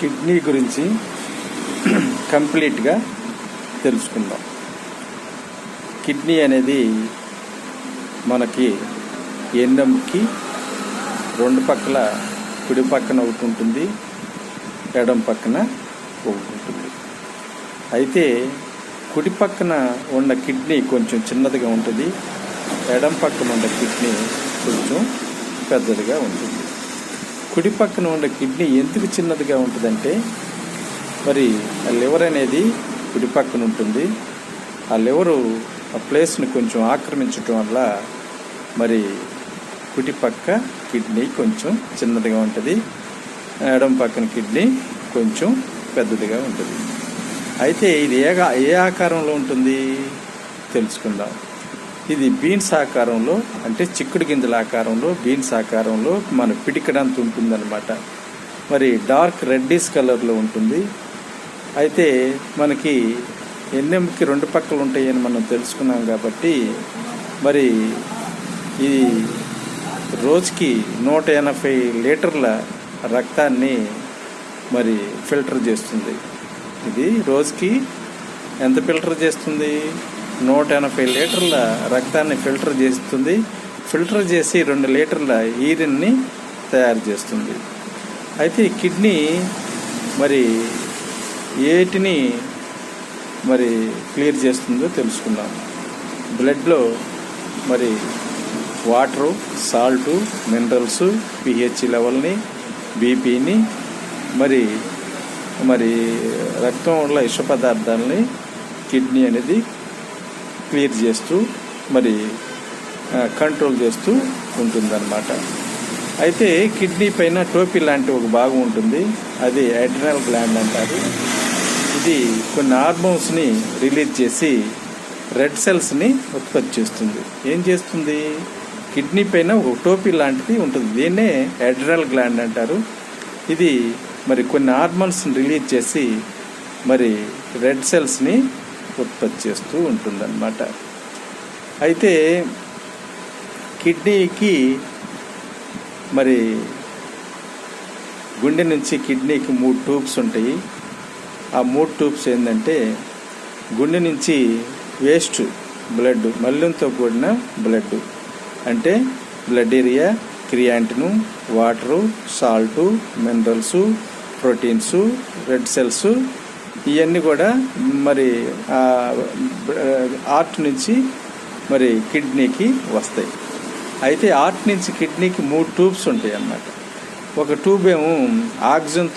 Kidney గురించి కంప్లీట్గా తెలుసుకుందాం. కిడ్నీ అనేది మనకి ఎన్నెముకి రెండు పక్కల కుడి పక్కన ఒకటి ఉంటుంది, ఎడం పక్కన ఒకటి ఉంటుంది. అయితే కుడి పక్కన ఉన్న కిడ్నీ కొంచెం చిన్నదిగా ఉంటుంది, ఎడం పక్కన ఉన్న కిడ్నీ కొంచెం పెద్దదిగా ఉంటుంది. కుడి పక్కన ఉన్న కిడ్నీ ఎందుకు చిన్నదిగా ఉంటుందంటే, మరి ఆ లివర్ అనేది కుడి పక్కన ఉంటుంది. ఆ లివరు ఆ ప్లేస్ని కొంచెం ఆక్రమించడం వల్ల మరి కుడి పక్క కిడ్నీ కొంచెం చిన్నదిగా ఉంటుంది, ఎడం పక్కన కిడ్నీ కొంచెం పెద్దదిగా ఉంటుంది. అయితే ఇది ఏ ఆకారంలో ఉంటుంది తెలుసుకుందాం. ఇది బీన్స్ ఆకారంలో, అంటే చిక్కుడు గింజల ఆకారంలో, బీన్స్ ఆకారంలో మన పిడికడంత ఉంటుందన్నమాట. మరి డార్క్ రెడ్డిష్ కలర్లో ఉంటుంది. అయితే మనకి ఎన్నెముకి రెండు పక్కలు ఉంటాయని మనం తెలుసుకున్నాం కాబట్టి మరి ఇది రోజుకి 180 లీటర్ల రక్తాన్ని మరి ఫిల్టర్ చేస్తుంది. ఇది రోజుకి ఎంత ఫిల్టర్ చేస్తుంది? 180 లీటర్ల రక్తాన్ని ఫిల్టర్ చేస్తుంది. ఫిల్టర్ చేసి 2 లీటర్ల యూరిన్ని తయారు చేస్తుంది. అయితే ఈ కిడ్నీ మరి ఏటిని మరి క్లియర్ చేస్తుందో తెలుసుకుందాం. బ్లడ్లో మరి వాటరు, సాల్టు, మినరల్స్, పిహెచ్ లెవెల్ని, బీపీని, మరి రక్తంలో విష పదార్థాలని కిడ్నీ అనేది క్లియర్ చేస్తూ మరి కంట్రోల్ చేస్తూ ఉంటుందన్నమాట. అయితే కిడ్నీ పైన టోపీ లాంటి ఒక భాగం ఉంటుంది, అది అడ్రినల్ గ్లాండ్ అంటారు. ఇది కొన్ని హార్మోన్స్ని రిలీజ్ చేసి రెడ్ సెల్స్ని ఉత్పత్తి చేస్తుంది. ఏం చేస్తుంది? కిడ్నీ పైన ఒక టోపీ లాంటిది ఉంటుంది, దీన్నే అడ్రినల్ గ్లాండ్ అంటారు. ఇది మరి కొన్ని హార్మోన్స్ని రిలీజ్ చేసి మరి రెడ్ సెల్స్ని ఉత్పత్తి చేస్తూ ఉంటుందన్నమాట. అయితే కిడ్నీకి మరి గుండె నుంచి కిడ్నీకి 3 ట్యూబ్స్ ఉంటాయి. ఆ 3 ట్యూబ్స్ ఏంటంటే, గుండె నుంచి వేస్ట్ బ్లడ్, మల్లంతో కూడిన బ్లడ్, అంటే blood urea, creatinine, water, salt, minerals, proteins, red cells, ఇవన్నీ కూడా మరి హార్ట్ నుంచి మరి కిడ్నీకి వస్తాయి. అయితే హార్ట్ నుంచి కిడ్నీకి 3 ట్యూబ్స్ ఉంటాయి అన్నమాట. ఒక ట్యూబ్ ఏమో ఆక్సిజన్తో